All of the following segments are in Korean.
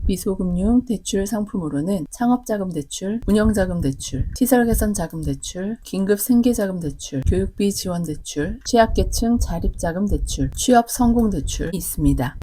미소금융 대출 상품으로는 창업자금 대출, 운영자금 대출, 시설개선 자금 대출, 긴급 생계자금 대출, 교육비 지원 대출, 취약계층 자립자금 대출, 취업 성공 대출이 있습니다.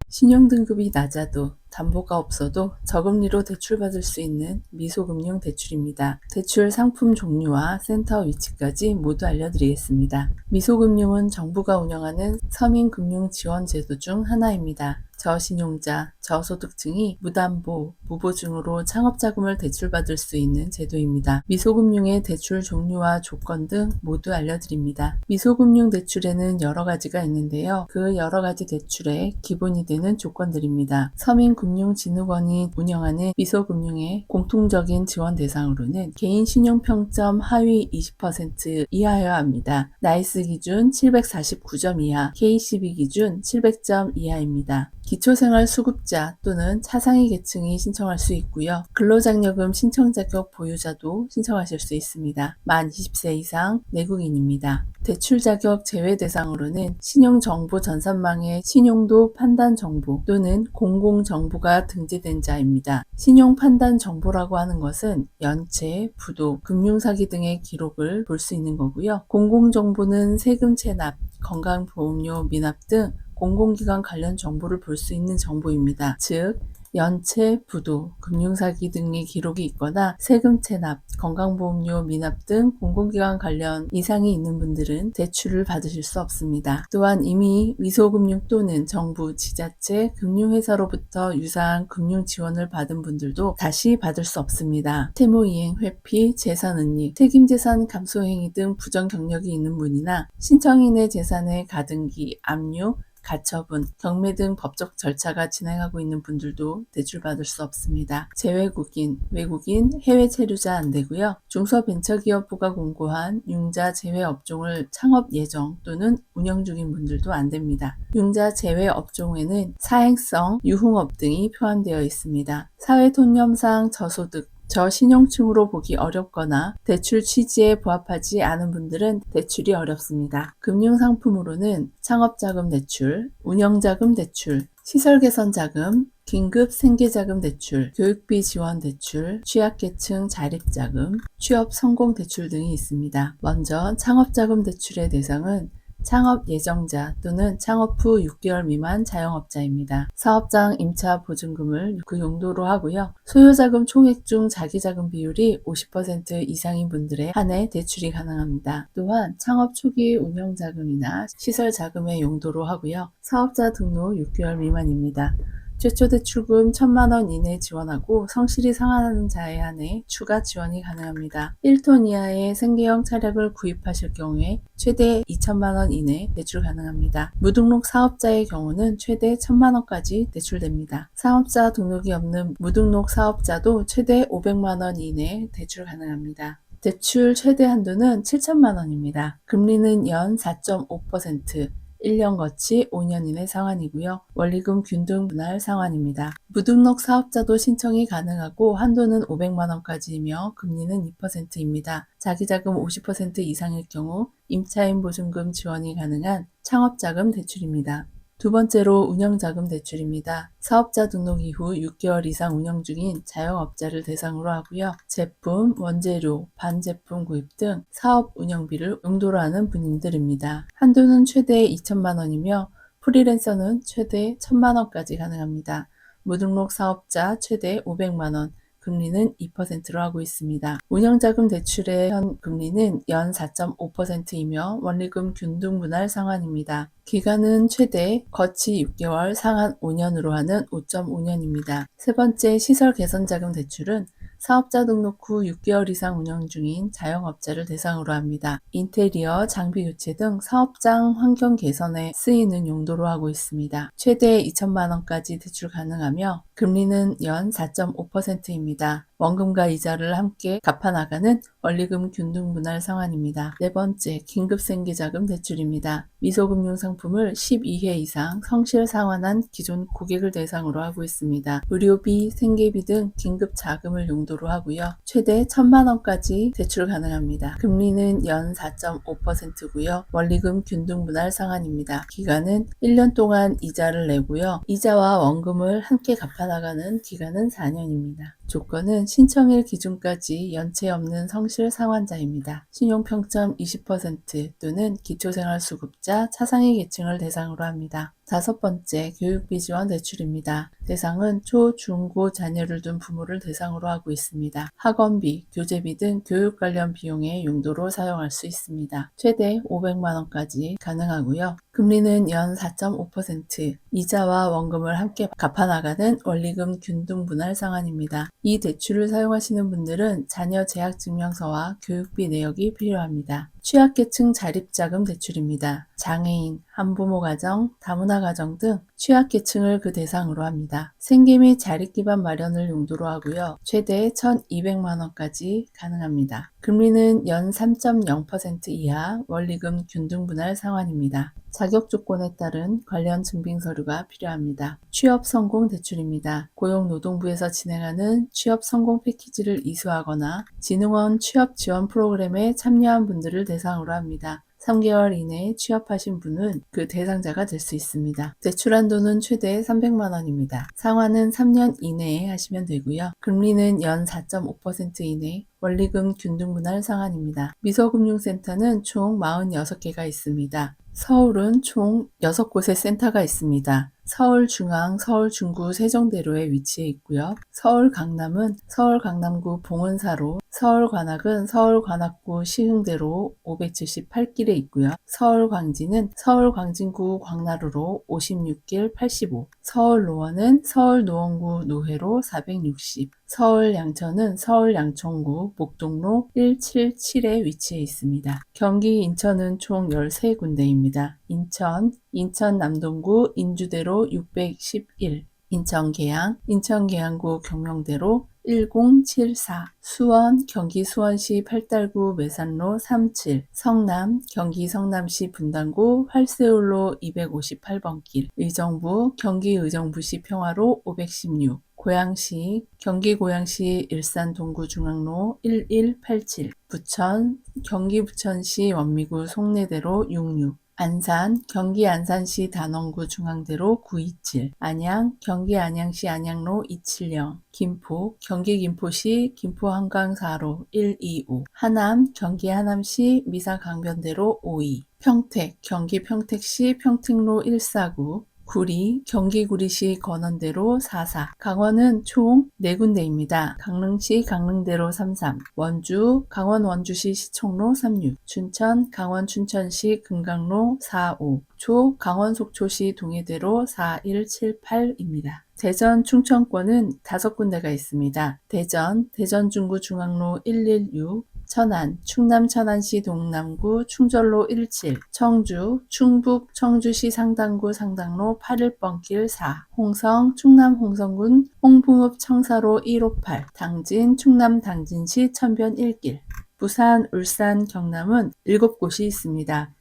신용등급이 낮아도 담보가 없어도 저금리로 대출받을 수 있는 미소금융 대출입니다. 대출 상품 종류와 센터 위치까지 모두 알려드리겠습니다. 미소금융은 정부가 운영하는 서민금융지원제도 중 하나입니다. 저신용자, 저소득층이 무담보, 무보증으로 창업자금을 대출받을 수 있는 제도입니다. 미소금융의 대출 종류와 조건 등 모두 알려드립니다. 미소금융 대출에는 여러 가지가 있는데요. 그 여러 가지 대출의 기본이 되는 조건들입니다. 서민금융진흥원이 운영하는 미소금융의 공통적인 지원 대상으로는 개인 신용평점 하위 20% 이하여야 합니다. 나이스 기준 749점 이하, KCB 기준 700점 이하입니다. 기초생활수급자 또는 차상위 계층이 신청할 수 있고요. 근로장려금 신청 자격 보유자도 신청하실 수 있습니다. 만 20세 이상 내국인입니다. 대출 자격 제외 대상으로는 신용정보 전산망의 신용도 판단 정보 또는 공공정보가 등재된 자입니다. 신용 판단 정보라고 하는 것은 연체, 부도, 금융사기 등의 기록을 볼 수 있는 거고요. 공공정보는 세금 체납, 건강보험료 미납 등 공공기관 관련 정보를 볼 수 있는 정보입니다. 즉, 연체, 부도, 금융사기 등의 기록이 있거나 세금 체납, 건강보험료 미납 등 공공기관 관련 이상이 있는 분들은 대출을 받으실 수 없습니다. 또한 이미 미소금융 또는 정부, 지자체, 금융회사로부터 유사한 금융 지원을 받은 분들도 다시 받을 수 없습니다. 채무이행, 회피, 재산은닉, 책임재산 감소행위 등 부정 경력이 있는 분이나 신청인의 재산의 가등기, 압류, 가처분, 경매 등 법적 절차가 진행하고 있는 분들도 대출받을 수 없습니다. 재외국인, 외국인, 해외 체류자 안 되고요. 중소벤처기업부가 공고한 융자 제외 업종을 창업 예정 또는 운영 중인 분들도 안 됩니다. 융자 제외 업종에는 사행성, 유흥업 등이 포함되어 있습니다. 사회통념상 저소득, 저신용층으로 보기 어렵거나 대출 취지에 부합하지 않은 분들은 대출이 어렵습니다. 금융상품으로는 창업자금 대출, 운영자금 대출, 시설개선자금, 긴급 생계자금 대출, 교육비 지원 대출, 취약계층 자립자금, 취업 성공 대출 등이 있습니다. 먼저 창업자금 대출의 대상은 창업 예정자 또는 창업 후 6개월 미만 자영업자입니다. 사업장 임차 보증금을 그 용도로 하고요. 소요자금 총액 중 자기자금 비율이 50% 이상인 분들에 한해 대출이 가능합니다. 또한 창업 초기 운영자금이나 시설자금의 용도로 하고요. 사업자 등록 6개월 미만입니다. 최초 대출금 1,000만원 이내 지원하고 성실히 상환하는 자에 한해 추가 지원이 가능합니다. 1톤 이하의 생계형 차량을 구입하실 경우에 최대 2,000만원 이내 대출 가능합니다. 무등록 사업자의 경우는 최대 1,000만원까지 대출됩니다. 사업자 등록이 없는 무등록 사업자도 최대 500만원 이내 대출 가능합니다. 대출 최대 한도는 7,000만원입니다. 금리는 연 4.5%, 1년 거치 5년 이내 상환이고요. 원리금 균등 분할 상환입니다. 무등록 사업자도 신청이 가능하고 한도는 500만원까지이며 금리는 2%입니다. 자기자금 50% 이상일 경우 임차인 보증금 지원이 가능한 창업자금 대출입니다. 두 번째로 운영자금 대출입니다. 사업자 등록 이후 6개월 이상 운영 중인 자영업자를 대상으로 하고요. 제품, 원재료, 반제품 구입 등 사업 운영비를 용도로 하는 분들입니다. 한도는 최대 2천만 원이며 프리랜서는 최대 1,000만 원까지 가능합니다. 무등록 사업자 최대 500만 원, 금리는 2%로 하고 있습니다. 운영자금 대출의 현 금리는 연 4.5%이며 원리금 균등 분할 상환입니다. 기간은 최대 거치 6개월, 상한 5년으로 하는 5.5년입니다. 세 번째 시설개선자금 대출은 사업자 등록 후 6개월 이상 운영 중인 자영업자를 대상으로 합니다. 인테리어, 장비 교체 등 사업장 환경 개선에 쓰이는 용도로 하고 있습니다. 최대 2천만 원까지 대출 가능하며 금리는 연 4.5%입니다. 원금과 이자를 함께 갚아나가는 원리금 균등 분할 상환입니다. 네 번째, 긴급 생계자금 대출입니다. 미소금융 상품을 12회 이상 성실 상환한 기존 고객을 대상으로 하고 있습니다. 의료비, 생계비 등 긴급 자금을 용도로 하고요. 최대 1,000만 원까지 대출 가능합니다. 금리는 연 4.5%고요. 원리금 균등 분할 상환입니다. 기간은 1년 동안 이자를 내고요. 이자와 원금을 함께 갚아나가는 기간은 4년입니다. 조건은 신청일 기준까지 연체 없는 성실 상환자입니다. 신용평점 20% 또는 기초생활수급자 차상위 계층을 대상으로 합니다. 다섯 번째, 교육비 지원 대출입니다. 대상은 초, 중, 고 자녀를 둔 부모를 대상으로 하고 있습니다. 학원비, 교재비 등 교육 관련 비용의 용도로 사용할 수 있습니다. 최대 500만 원까지 가능하고요. 금리는 연 4.5%, 이자와 원금을 함께 갚아나가는 원리금 균등 분할 상환입니다. 이 대출을 사용하시는 분들은 자녀 재학증명서와 교육비 내역이 필요합니다. 취약계층 자립자금 대출입니다. 장애인, 한부모 가정, 다문화 가정 등 취약계층을 그 대상으로 합니다. 생계 및 자립기반 마련을 용도로 하고요. 최대 1,200만 원까지 가능합니다. 금리는 연 3.0% 이하 원리금 균등 분할 상환입니다. 자격 조건에 따른 관련 증빙 서류가 필요합니다. 취업 성공 대출입니다. 고용노동부에서 진행하는 취업 성공 패키지를 이수하거나 진흥원 취업 지원 프로그램에 참여한 분들을 대상으로 합니다. 3개월 이내에 취업하신 분은 그 대상자가 될 수 있습니다. 대출 한도는 최대 300만 원입니다. 상환은 3년 이내에 하시면 되고요. 금리는 연 4.5% 이내 원리금 균등 분할 상환입니다. 미소금융센터는 총 46개가 있습니다. 서울은 총 6곳의 센터가 있습니다. 서울 중앙, 서울 중구, 세종대로에 위치해 있고요. 서울 강남은 서울 강남구 봉은사로, 서울 관악은 서울 관악구 시흥대로 578길에 있고요. 서울 광진은 서울 광진구 광나루로 56길 85, 서울 노원은 서울 노원구 노회로 460, 서울 양천은 서울 양천구 목동로 177에 위치해 있습니다. 경기 인천은 총 13군데입니다. 인천 남동구 인주대로 611, 인천 계양구 경명대로 1074, 수원, 경기 수원시 팔달구 매산로 37, 성남, 경기 성남시 분당구 활세울로 258번 길, 의정부, 경기 의정부시 평화로 516, 고양시, 경기 고양시 일산 동구 중앙로 1187, 부천, 경기 부천시 원미구 송내대로 66, 안산, 경기 안산시 단원구 중앙대로 927, 안양, 경기 안양시 안양로 270, 김포, 경기 김포시 김포 한강 4로 125, 하남, 경기 하남시 미사 강변대로 52, 평택, 경기 평택시 평택로 149, 구리, 경기 구리시 건원대로 44, 강원은 총 4군데입니다. 강릉시 강릉대로 33, 원주, 강원 원주시 시청로 36, 춘천, 강원 춘천시 금강로 45, 속초, 강원 속초시 동해대로 4178입니다. 대전 충청권은 5군데가 있습니다. 대전 중구 중앙로 116, 천안, 충남 천안시 동남구 충절로 17, 청주, 충북 청주시 상당구 상당로 81번길 4, 홍성, 충남 홍성군 홍붕읍 청사로 158, 당진, 충남 당진시 천변 1길, 부산, 울산, 경남은 7곳이 있습니다.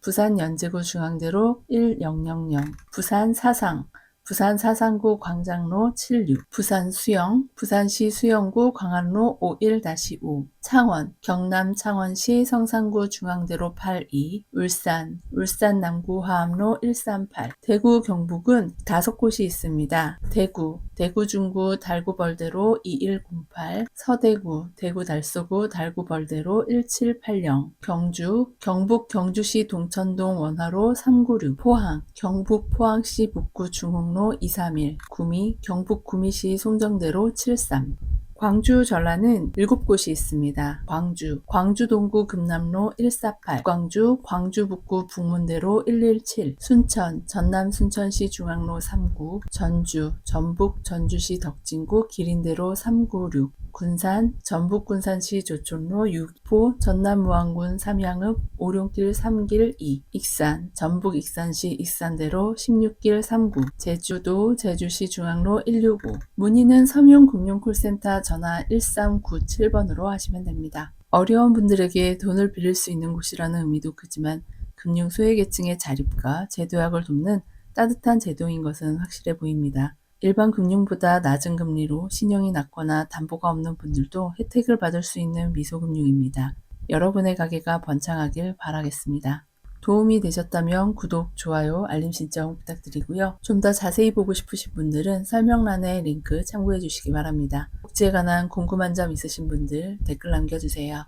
부산 연제구 중앙대로 1000, 부산 사상구 광장로 76, 부산 수영, 부산시 수영구 광안로 51-5, 창원, 경남 창원시 성산구 중앙대로 82, 울산 남구 화암로 138, 대구 경북은 5곳이 있습니다. 대구 중구 달구벌대로 2108, 서대구, 대구 달서구 달구벌대로 1780, 경북 경주시 동천동 원화로 396, 포항, 경북 포항시 북구 중흥로 231, 경북 구미시 송정대로 73, 광주 전라는 7곳이 있습니다. 광주 동구 금남로 148, 광주 북구 북문대로 117, 전남 순천시 중앙로 39, 전북 전주시 덕진구 기린대로 396, 군산, 전북군산시 조촌로 6호, 전남무안군 삼양읍 오룡길 3길 2, 익산, 전북 익산시 익산대로 16길 39, 제주도 제주시 중앙로 165. 문의는 서명금융콜센터 전화 1397번으로 하시면 됩니다. 어려운 분들에게 돈을 빌릴 수 있는 곳이라는 의미도 크지만 금융 소외계층의 자립과 재도약을 돕는 따뜻한 제도인 것은 확실해 보입니다. 일반 금융보다 낮은 금리로 신용이 낮거나 담보가 없는 분들도 혜택을 받을 수 있는 미소금융입니다. 여러분의 가게가 번창하길 바라겠습니다. 도움이 되셨다면 구독, 좋아요, 알림 신청 부탁드리고요. 좀 더 자세히 보고 싶으신 분들은 설명란에 링크 참고해 주시기 바랍니다. 복지에 관한 궁금한 점 있으신 분들 댓글 남겨주세요.